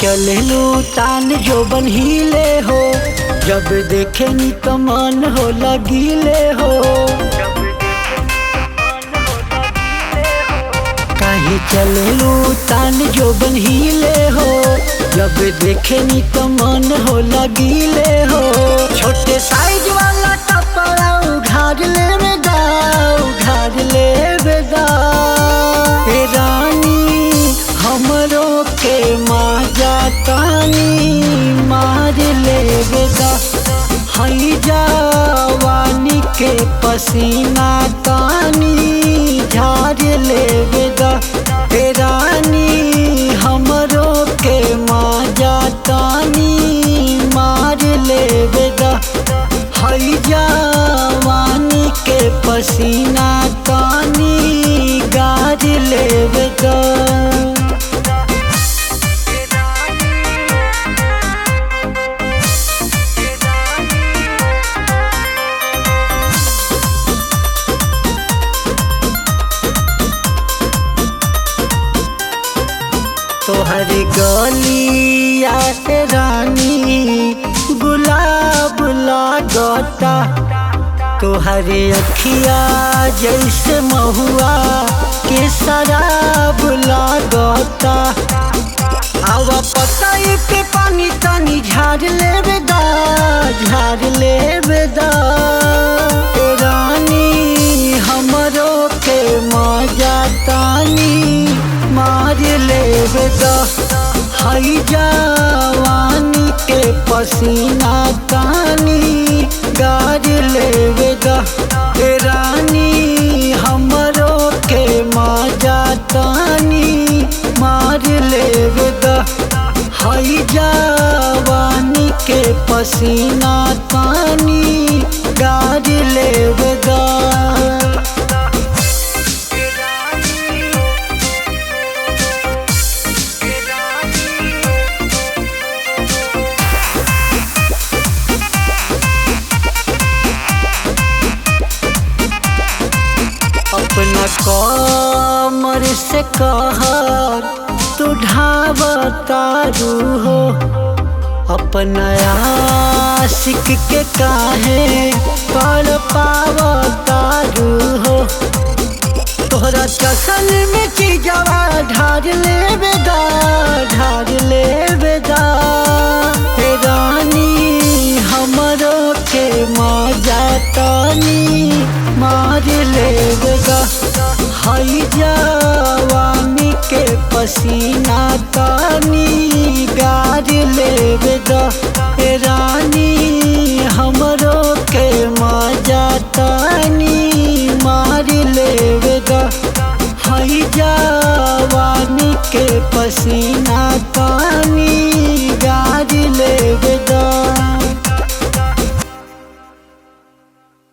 चललू तान जो बनहिले हो, जब देखे नी तो मन हो लगीले हो। काहे चललू तान जो बनहिले हो, जब देखे नी तो मन हो लगीले हो। छोटे साइज वाला कपड़ा उघार ले बेदा, उघार ले बेदा। हे रानी हमरो के माजा तानी मार ले बेदा। हई जवानी के पसीना तानी झाड़ ले बेदा। हे रानी हमरो के माजा तानी मार ले बेदा। हई जवानी के पसीना तानी गाड़ ले बेदा। तोहर गलिया से रानी गुलाब लागता, तोहर अखिया जैसे महुआ के शराब लागता। आवा पताई पे पानी तानी झाड़ ले बेदा, झाड़ ले बेदा। रानी हमरो के मजा तानी मार ले बेदा। हई जवानी के पसीना तानी गाड़ ले बेदा। रानी हमरो के मजा तानी मार ले बेदा। हई जवानी के पसीना तानी गाड़ ले बेदा। अपना कमर से कहर तू ढावतारू हो, अपना आशिक के काहे पर पावतारू हो। तोहरा चसन में चीजवा ढार ले बेदा, ढार ले बेदा। हे रानी हमरो के मजा तानी मार ले बेदा। हई जवानी के पसीना तानी गाड़ ले बेदा। रानी हमरो के मजा तानी मार ले बेदा। हई जवानी के पसीना तानी गाड़ ले बेदा।